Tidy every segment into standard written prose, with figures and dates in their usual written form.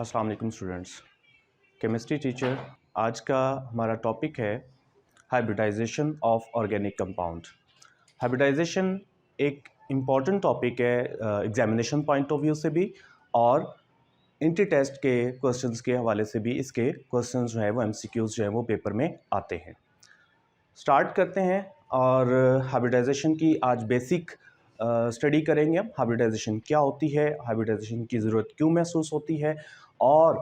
अस्सलाम वालेकुम students. Chemistry teacher, आज का हमारा टॉपिक है hybridisation of organic compound. Hybridisation एक इम्पॉर्टेंट टॉपिक है एग्जामिनेशन पॉइंट ऑफ व्यू से भी और इंट्री टेस्ट के क्वेश्चंस के हवाले से भी इसके क्वेश्चंस जो है वो एमसीक्यूज जो है वो पेपर में आते हैं। स्टार्ट करते हैं और हाइब्रिडाइजेशन की आज बेसिक स्टडी करेंगे। हम हाइब्रिडाइजेशन क्या होती है, हाइब्रिडाइजेशन की ज़रूरत क्यों महसूस होती है और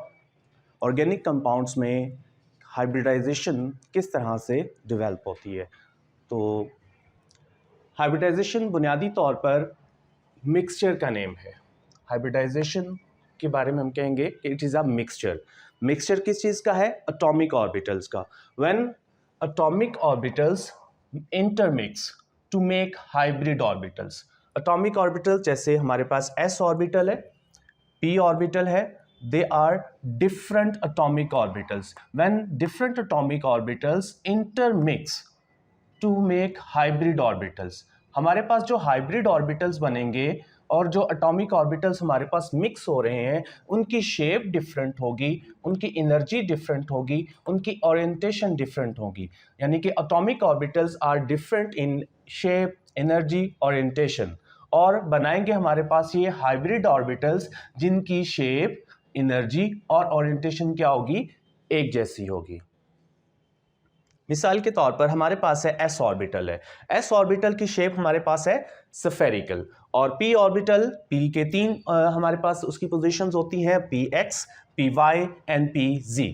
ऑर्गेनिक कंपाउंड्स में हाइब्रिडाइजेशन किस तरह से डेवलप होती है। तो हाइब्रिडाइजेशन बुनियादी तौर पर मिक्सचर का नेम है। हाइब्रिडाइजेशन के बारे में हम कहेंगे कि it is a mixture. Mixture किस चीज़ का है? एटॉमिक ऑर्बिटल्स का। When atomic orbitals intermix to make hybrid orbitals. Atomic orbital जैसे हमारे पास s ऑर्बिटल है, p ऑर्बिटल है, they are different atomic orbitals. When different atomic orbitals intermix to make hybrid orbitals, हमारे पास जो हाइब्रिड ऑर्बिटल्स बनेंगे और जो एटॉमिक ऑर्बिटल्स हमारे पास मिक्स हो रहे हैं उनकी शेप डिफरेंट होगी, उनकी एनर्जी डिफरेंट होगी, उनकी ओरिएंटेशन डिफरेंट होगी। यानी कि atomic orbitals are different in shape, energy, orientation, और बनाएंगे हमारे पास ये हाइब्रिड ऑर्बिटल्स जिनकी शेप, एनर्जी और ओरिएंटेशन क्या होगी? एक जैसी होगी। मिसाल के तौर पर हमारे पास है s ऑर्बिटल है। s ऑर्बिटल की शेप हमारे पास है स्फेरिकल और p ऑर्बिटल, p के तीन हमारे पास उसकी पोजीशंस होती हैं, px, py and pz।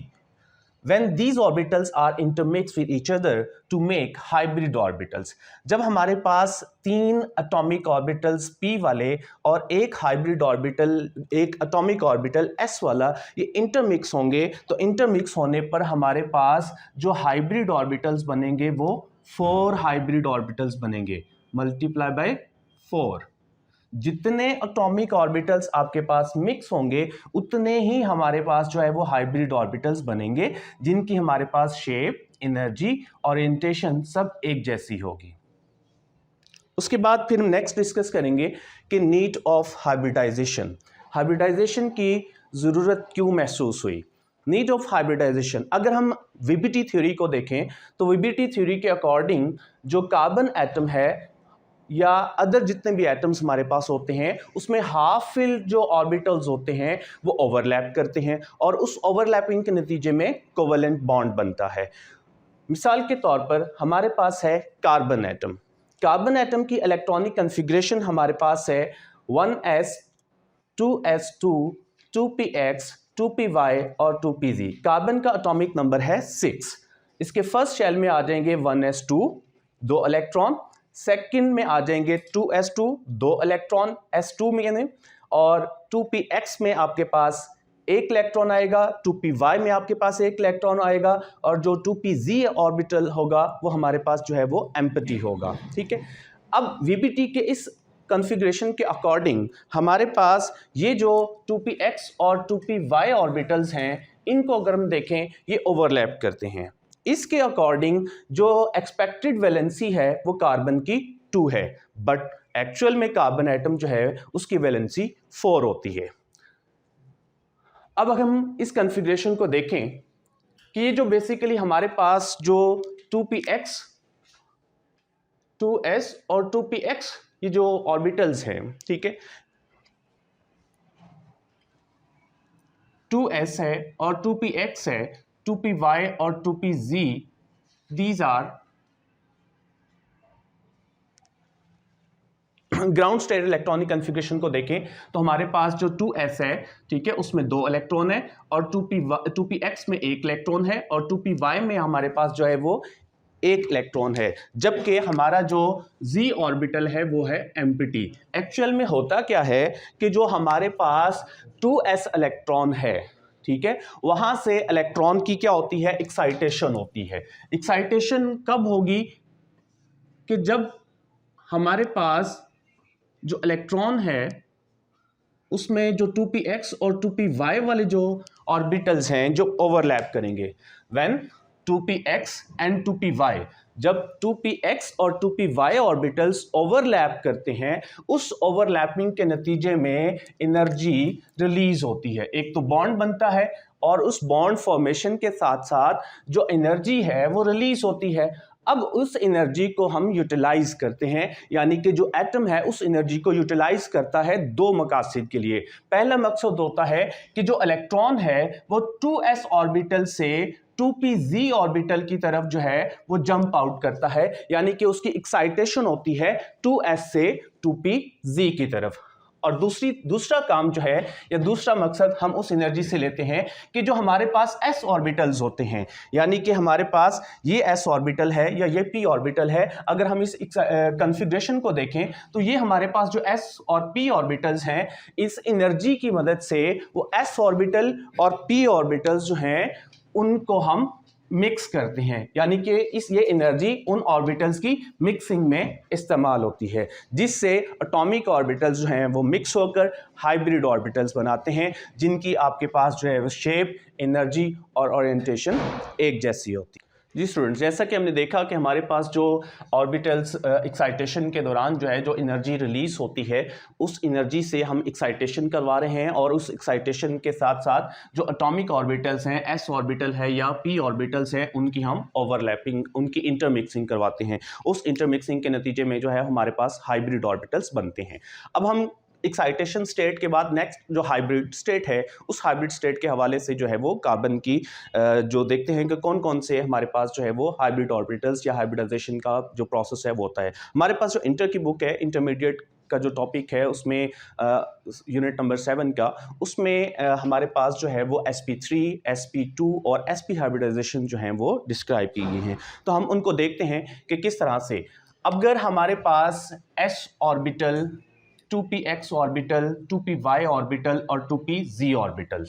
When these orbitals are intermixed with each other to make hybrid orbitals, जब हमारे पास तीन एटॉमिक ऑर्बिटल्स p वाले और एक हाइब्रिड ऑर्बिटल, एक एटॉमिक ऑर्बिटल s वाला, ये इंटरमिक्स होंगे, तो इंटरमिक्स होने पर हमारे पास जो हाइब्रिड ऑर्बिटल्स बनेंगे वो 4 हाइब्रिड ऑर्बिटल्स बनेंगे, मल्टीप्लाई बाय 4। जितने एटॉमिक ऑर्बिटल्स आपके पास मिक्स होंगे उतने ही हमारे पास जो है वो हाइब्रिड ऑर्बिटल्स बनेंगे जिनकी हमारे पास शेप, एनर्जी, ओरिएंटेशन सब एक जैसी होगी। उसके बाद फिर नेक्स्ट डिस्कस करेंगे कि नीड ऑफ हाइब्रिडाइजेशन। हाइब्रिडाइजेशन की ज़रूरत क्यों महसूस हुई? नीड ऑफ हाइब्रिडाइजेशन, अगर हम वीबीटी थ्योरी को देखें तो वीबीटी थ्योरी के अकॉर्डिंग जो कार्बन एटम है या अदर जितने भी एटम्स हमारे पास होते हैं उसमें हाफ फिल जो ऑर्बिटल्स होते हैं वो ओवरलैप करते हैं और उस ओवरलैपिंग के नतीजे में कोवेलेंट बॉन्ड बनता है। मिसाल के तौर पर हमारे पास है कार्बन एटम। कार्बन एटम की इलेक्ट्रॉनिक कॉन्फ़िगरेशन हमारे पास है 1s, 2s2, 2px, 2py और 2pz। कार्बन का एटॉमिक नंबर है 6। इसके फर्स्ट शेल में आ जाएंगे 1s2, 2 इलेक्ट्रॉन, सेकंड में आ जाएंगे 2s2, 2 इलेक्ट्रॉन s2 में, और 2px में आपके पास एक इलेक्ट्रॉन आएगा, 2py में आपके पास एक इलेक्ट्रॉन आएगा और जो 2pz ऑर्बिटल होगा वो हमारे पास जो है वो एम्प्टी होगा। ठीक है, अब वीबीटी के इस कॉन्फ़िगरेशन के अकॉर्डिंग हमारे पास ये जो 2px और 2py ऑर्बिटल्स हैं इनको अगर हम देखें ये ओवरलैप करते हैं। इसके अकॉर्डिंग जो एक्सपेक्टेड वैलेंसी है वो कार्बन की 2 है, बट एक्चुअल में कार्बन एटम जो है उसकी वैलेंसी 4 होती है। अब अगर हम इस कॉन्फ़िगरेशन को देखें कि ये जो बेसिकली हमारे पास जो 2px, 2s और 2px ये जो ऑर्बिटल्स हैं, ठीक है, 2s है और 2px है, 2py और 2pz, these are ground state electronic configuration को देखें तो हमारे पास जो 2s है, ठीक है, उसमें 2 इलेक्ट्रॉन है और 2px में एक इलेक्ट्रॉन है और 2py में हमारे पास जो है वो एक इलेक्ट्रॉन है, जबकि हमारा जो z ऑर्बिटल है वो है एम्प्टी। एक्चुअल में होता क्या है कि जो हमारे पास 2s इलेक्ट्रॉन है, ठीक है, वहां से इलेक्ट्रॉन की क्या होती है? एक्साइटेशन होती है। एक्साइटेशन कब होगी? कि जब हमारे पास जो इलेक्ट्रॉन है उसमें जो 2px और 2py वाले जो ऑर्बिटल्स हैं जो ओवरलैप करेंगे। When 2px and 2py। जब 2px और 2py ऑर्बिटल्स ओवरलैप करते हैं, उस ओवरलैपिंग के नतीजे में एनर्जी रिलीज होती है। एक तो बॉन्ड बनता है और उस बॉन्ड फॉर्मेशन के साथ साथ जो एनर्जी है वो रिलीज होती है। अब उस एनर्जी को हम यूटिलाइज करते हैं, यानी कि जो एटम है उस एनर्जी को यूटिलाइज करता है दो मकासद के लिए। पहला मकसद होता है कि जो इलेक्ट्रॉन है वो 2s ऑर्बिटल से 2pz ऑर्बिटल की तरफ जो है वो जंप आउट करता है, यानी कि उसकी एक्साइटेशन होती है 2s से 2pz की तरफ। और दूसरा काम जो है या दूसरा मकसद हम उस एनर्जी से लेते हैं कि जो हमारे पास s ऑर्बिटल्स होते हैं, यानी कि हमारे पास ये s ऑर्बिटल है या ये p ऑर्बिटल है। अगर हम इस कॉन्फ़िगरेशन को देखें तो ये हमारे पास जो s और p ऑर्बिटल्स हैं, इस एनर्जी की मदद से वो s ऑर्बिटल और p ऑर्बिटल्स जो हैं उनको हम मिक्स करते हैं, यानी कि ये एनर्जी उन ऑर्बिटल्स की मिक्सिंग में इस्तेमाल होती है, जिससे एटॉमिक ऑर्बिटल्स जो हैं वो मिक्स होकर हाइब्रिड ऑर्बिटल्स बनाते हैं, जिनकी आपके पास जो है वो शेप, एनर्जी और ओरिएंटेशन एक जैसी होती है। जी स्टूडेंट्स, जैसा कि हमने देखा कि हमारे पास जो ऑर्बिटल्स एक्साइटेशन के दौरान जो है जो एनर्जी रिलीज होती है, उस एनर्जी से हम एक्साइटेशन करवा रहे हैं, और उस एक्साइटेशन के साथ साथ जो एटॉमिक ऑर्बिटल्स हैं, एस ऑर्बिटल है या पी ऑर्बिटल्स हैं, उनकी हम ओवरलैपिंग, उनकी इंटरमिक्सिंग करवाते हैं। उस इंटरमिक्सिंग के नतीजे में जो है हमारे पास हाइब्रिड ऑर्बिटल्स बनते हैं। अब हम एक्साइटेशन स्टेट के बाद नेक्स्ट जो हाइब्रिड स्टेट है, उस हाइब्रिड स्टेट के हवाले से जो है वो कार्बन की जो देखते हैं कि कौन कौन से हमारे पास जो है वो हाइब्रिड ऑर्बिटल्स या हाइब्रिडाइजेशन का जो प्रोसेस है वो होता है। हमारे पास जो इंटर की बुक है, इंटरमीडिएट का जो टॉपिक है उसमें यूनिट नंबर 7 का, उसमें हमारे पास जो है वो sp3, sp2 और sp हाइब्रिडाइजेशन जो है वो डिस्क्राइब की गई हैं। तो हम उनको देखते हैं कि किस तरह से अगर हमारे पास s orbital, 2px orbital, 2py orbital और 2pz orbital,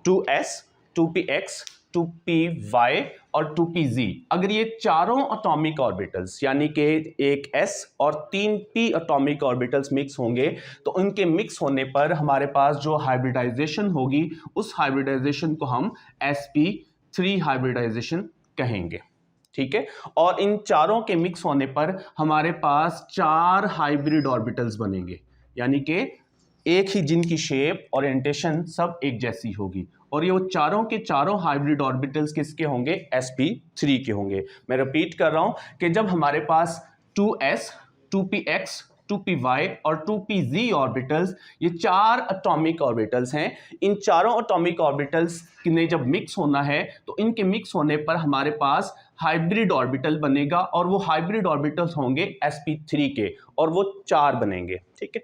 2s, 2px, 2py और 2pz, अगर ये चारों एटॉमिक ऑर्बिटल्स यानी कि एक s और 3 p एटॉमिक ऑर्बिटल्स मिक्स होंगे, तो उनके मिक्स होने पर हमारे पास जो हाइब्रिडाइजेशन होगी, उस हाइब्रिडाइजेशन को हम sp3 हाइब्रिडाइजेशन कहेंगे। ठीक है, और इन चारों के मिक्स होने पर हमारे पास 4 हाइब्रिड ऑर्बिटल्स बनेंगे, यानी कि एक ही जिनकी शेप, ओरिएंटेशन सब एक जैसी होगी, और ये वो चारों के चारों हाइब्रिड ऑर्बिटल्स किसके होंगे? sp3 के होंगे। मैं रिपीट कर रहा हूं कि जब हमारे पास 2s, 2px, 2py और 2pz ऑर्बिटल्स, ये 4 एटॉमिक ऑर्बिटल्स हैं, इन चारों एटॉमिक ऑर्बिटल्स ने जब मिक्स होना है तो इनके मिक्स होने पर हमारे पास हाइब्रिड ऑर्बिटल बनेगा, और वो हाइब्रिड ऑर्बिटल्स होंगे sp3 के, और वो 4 बनेंगे। ठीक है,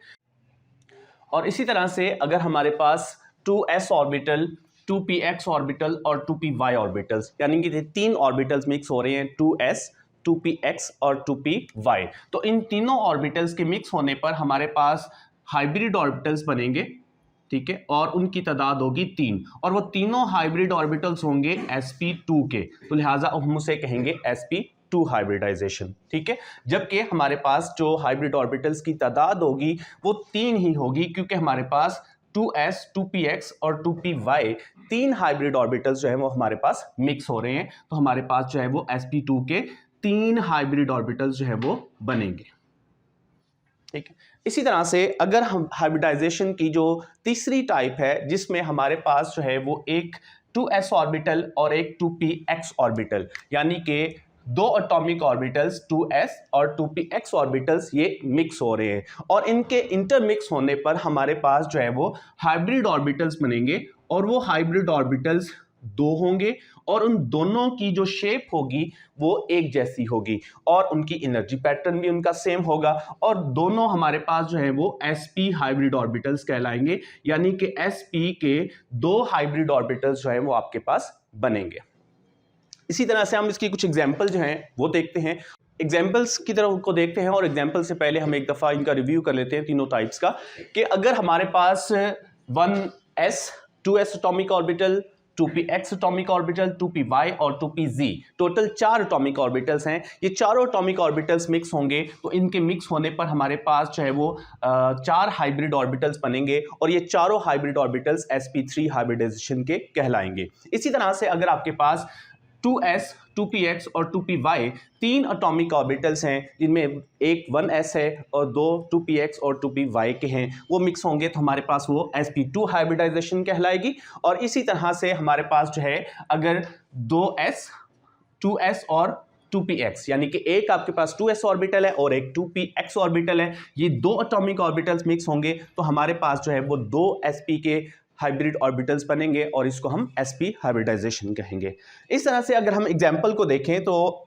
और इसी तरह से अगर हमारे पास 2s ऑर्बिटल, 2px ऑर्बिटल और 2py ऑर्बिटल्स, यानी कि 3 ऑर्बिटल्स मिक्स हो रहे हैं, 2s, 2px और 2py, तो इन तीनों ऑर्बिटल्स के मिक्स होने पर हमारे पास हाइब्रिड ऑर्बिटल्स बनेंगे। ठीक है, और उनकी तादाद होगी 3, और वो तीनों हाइब्रिड ऑर्बिटल्स होंगे sp2 के, तो लिहाजा हम उसे कहेंगे sp2 हाइब्रिडाइजेशन। ठीक है, जबकि हमारे पास जो हाइब्रिड ऑर्बिटल्स की तादाद होगी वो 3 ही होगी, क्योंकि हमारे पास 2s, 2px और 2py 3 हाइब्रिड ऑर्बिटल्स जो है वो हमारे पास मिक्स हो रहे हैं, तो हमारे पास जो है वो sp2 के 3 हाइब्रिड ऑर्बिटल्स जो है वो बनेंगे। ठीक है, इसी तरह से अगर हम हाइब्रिडाइजेशन की जो तीसरी टाइप है, जिसमें हमारे पास जो है वो एक 2s ऑर्बिटल और एक 2px ऑर्बिटल, यानी कि 2 एटॉमिक ऑर्बिटल्स 2s और 2px ऑर्बिटल्स ये मिक्स हो रहे हैं, और इनके इंटरमिक्स होने पर हमारे पास जो है वो हाइब्रिड ऑर्बिटल्स बनेंगे, और वो हाइब्रिड ऑर्बिटल्स 2 होंगे, और उन दोनों की जो शेप होगी वो एक जैसी होगी, और उनकी एनर्जी पैटर्न भी उनका सेम होगा, और दोनों हमारे पास जो है वो sp हाइब्रिड ऑर्बिटल्स कहलाएंगे, यानी कि sp के 2 हाइब्रिड ऑर्बिटल्स जो है वो आपके पास बनेंगे। इसी तरह से हम इसकी कुछ एग्जाम्पल जो हैं वो देखते हैं। एग्जाम्पल्स की तरफ को देखते हैं, और एग्जाम्पल से पहले हम एक दफ़ा इनका रिव्यू कर लेते हैं तीनों टाइप्स का, कि अगर हमारे पास 1s, 2s atomic orbital, 2px atomic orbital, 2py और 2pz, टोटल 4 एटॉमिक ऑर्बिटल्स हैं। ये चारों एटॉमिक ऑर्बिटल्स मिक्स होंगे, तो इनके मिक्स होने पर हमारे पास जो है वो 4 हाइब्रिड ऑर्बिटल्स बनेंगे, और ये चारों हाइब्रिड ऑर्बिटल्स sp3 हाइब्रिडाइजेशन के कहलाएंगे। इसी तरह से अगर आपके पास 2s 2px और 2py तीन एटॉमिक ऑर्बिटल्स हैं जिनमें एक 1s है और दो 2px और 2py के हैं, वो मिक्स होंगे तो हमारे पास वो sp2 हाइब्रिडाइजेशन कहलाएगी। और इसी तरह से हमारे पास जो है अगर 2s 2s और 2px यानी कि एक आपके पास 2s ऑर्बिटल है और एक 2px ऑर्बिटल है, ये दो एटॉमिक ऑर्बिटल्स मिक्स होंगे तो हमारे पास जो है वो दो sp के हाइब्रिड ऑर्बिटल्स बनेंगे और इसको हम sp हाइब्रिडाइजेशन कहेंगे। इस तरह से अगर हम एग्जाम्पल को देखें तो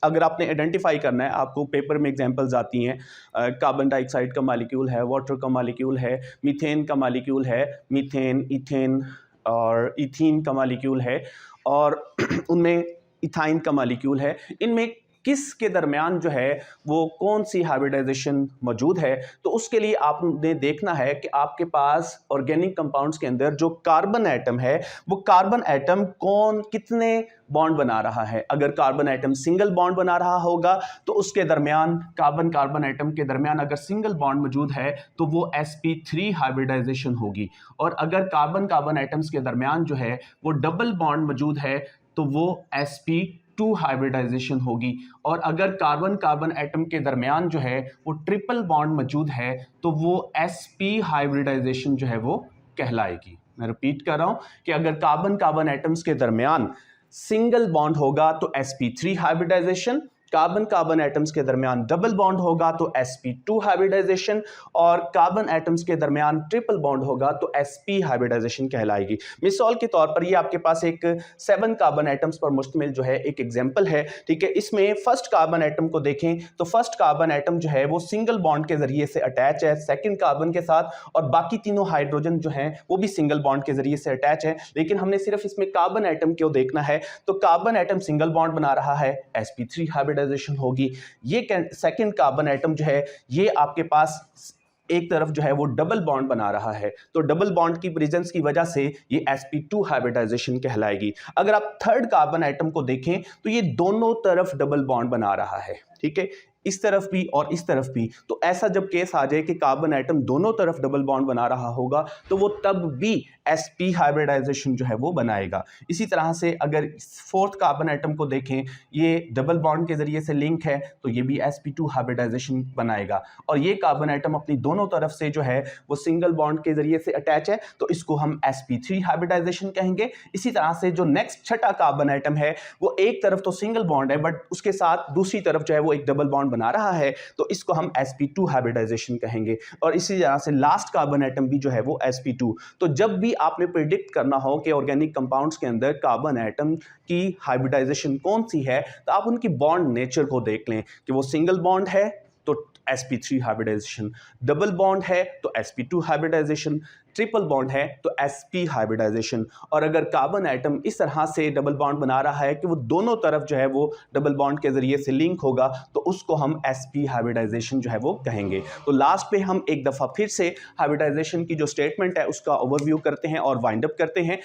अगर आपने आइडेंटिफाई करना है, आपको पेपर में एग्जांपल्स आती हैं, कार्बन डाइऑक्साइड का मॉलिक्यूल है, वाटर का मॉलिक्यूल है, मीथेन का मॉलिक्यूल है, मीथेन इथेन और इथीन का मॉलिक्यूल है और उनमें इथाइन का मॉलिक्यूल है, इनमें किस के दरमियान जो है वो कौन सी हाइब्रिडाइजेशन मौजूद है। तो उसके लिए आपने देखना है कि आपके पास ऑर्गेनिक कंपाउंड्स के अंदर जो कार्बन एटम है वो कार्बन एटम कौन कितने बॉन्ड बना रहा है। अगर कार्बन एटम सिंगल बॉन्ड बना रहा होगा तो उसके दरमियान कार्बन कार्बन एटम के दरमियान अगर सिंगल बॉन्ड मौजूद है तो वो sp3 हाइब्रिडाइजेशन होगी। और अगर कार्बन कार्बन एटम्स के दरमियान जो है वो डबल बॉन्ड मौजूद है तो वो sp2 हाइब्रिडाइजेशन होगी। और अगर कार्बन कार्बन एटम के दरमियान जो है वो ट्रिपल बॉन्ड मौजूद है तो वो sp हाइब्रिडाइजेशन जो है वो कहलाएगी। मैं रिपीट कर रहा हूं कि अगर कार्बन कार्बन एटम्स के दरमियान सिंगल बॉन्ड होगा तो sp3 hybridisation, carbon carbon atoms के दरमियान डबल बॉन्ड होगा तो sp2 हाइब्रिडाइजेशन और कार्बन एटम्स के दरमियान ट्रिपल बॉन्ड होगा तो sp हाइब्रिडाइजेशन कहलाएगी। मिसाल के तौर पर ये आपके पास एक 7 कार्बन एटम्स पर मुश्तमिल जो है एक एग्जांपल है, ठीक है। इसमें फर्स्ट कार्बन एटम को देखें तो फर्स्ट कार्बन एटम जो है वो सिंगल बॉन्ड के जरिए से अटैच है सेकंड कार्बन के साथ और बाकी तीनों हाइड्रोजन जो हैं वो भी सिंगल बॉन्ड के जरिए से अटैच है। लेकिन हमने सिर्फ इसमें कार्बन एटम को देखना है तो कार्बन एटम सिंगल बॉन्ड बना रहा है, sp3 हाइब्रिडाइजेशन होगी। ये सेकंड कार्बन एटम जो है ये आपके पास एक तरफ जो है वो डबल बॉन्ड बना रहा है तो डबल बॉन्ड की प्रेजेंस की वजह से ये sp2 हाइब्रिडाइजेशन कहलाएगी। अगर आप थर्ड कार्बन एटम को देखें तो ये दोनों तरफ डबल बॉन्ड बना रहा है, ठीक है, इस तरफ भी और इस तरफ भी। तो ऐसा जब केस आ जाए कि कार्बन एटम दोनों तरफ डबल बॉन्ड बना रहा होगा तो वो तब भी sp हाइब्रिडाइजेशन जो है वो बनाएगा। इसी तरह से अगर फोर्थ कार्बन एटम को देखें, ये डबल बॉन्ड के जरिए से लिंक है तो ये भी sp2 हाइब्रिडाइजेशन बनाएगा। और ये कार्बन एटम अपनी दोनों तरफ से जो है वो सिंगल बॉन्ड के जरिए से अटैच है तो इसको हम sp3 हाइब्रिडाइजेशन कहेंगे। इसी तरह से जो नेक्स्ट छठा कार्बन एटम है वो एक तरफ तो सिंगल बॉन्ड है बट उसके साथ दूसरी तरफ जो है वो एक डबल बॉन्ड बना रहा है तो इसको हम sp2 हाइब्रिडाइजेशन कहेंगे। और इसी तरह से लास्ट कार्बन एटम भी जो है वो sp2। तो जब भी आपने प्रिडिक्ट करना हो कि ऑर्गेनिक कंपाउंड्स के अंदर कार्बन एटम की हाइब्रिडाइजेशन कौन सी है तो आप उनकी बॉन्ड नेचर को देख लें कि वो सिंगल बॉन्ड है तो sp3 हाइब्रिडाइजेशन, डबल बॉन्ड है तो sp2 हाइब्रिडाइजेशन, ट्रिपल बॉन्ड है तो sp हाइब्रिडाइजेशन। और अगर कार्बन एटम इस तरह से डबल बॉन्ड बना रहा है कि वो दोनों तरफ जो है वो डबल बॉन्ड के जरिए से लिंक होगा तो उसको हम sp हाइब्रिडाइजेशन जो है वो कहेंगे। तो लास्ट पे हम एक दफ़ा फिर से हाइब्रिडाइजेशन की जो स्टेटमेंट है उसका ओवरव्यू करते हैं और वाइंड अप करते हैं।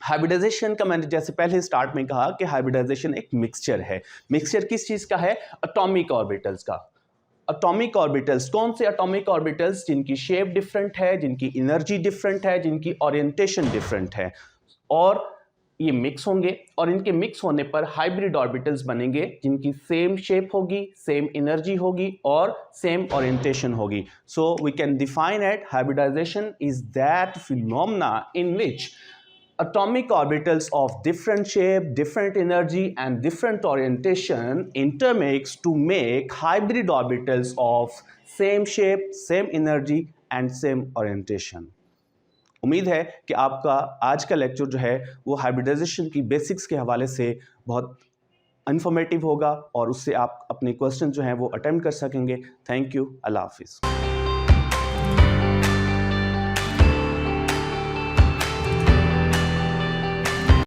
हाइब्रिडाइजेशन का मैंने जैसे पहले स्टार्ट में कहा कि हाइब्रिडाइजेशन एक मिक्सचर है। मिक्सचर किस चीज़ का है? एटॉमिक ऑर्बिटल्स का। एटॉमिक ऑर्बिटल्स, कौन से एटॉमिक ऑर्बिटल्स? जिनकी शेप डिफरेंट है, जिनकी एनर्जी डिफरेंट है, जिनकी ओरिएंटेशन डिफरेंट है और ये मिक्स होंगे और इनके मिक्स होने पर हाइब्रिड ऑर्बिटल्स बनेंगे जिनकी सेम शेप होगी, सेम एनर्जी होगी और सेम ओरिएंटेशन होगी। So we can define it, hybridisation is that phenomena in which atomic orbitals of different shape, different energy and different orientation intermix to make hybrid orbitals of same shape, same energy and same orientation। उम्मीद है कि आपका आज का lecture जो है वो hybridisation की बेसिक्स के हवाले से बहुत इन्फॉर्मेटिव होगा और उससे आप अपने क्वेश्चन जो हैं वो अटेम्प्ट कर सकेंगे। थैंक यू, अल्लाह हाफिज़।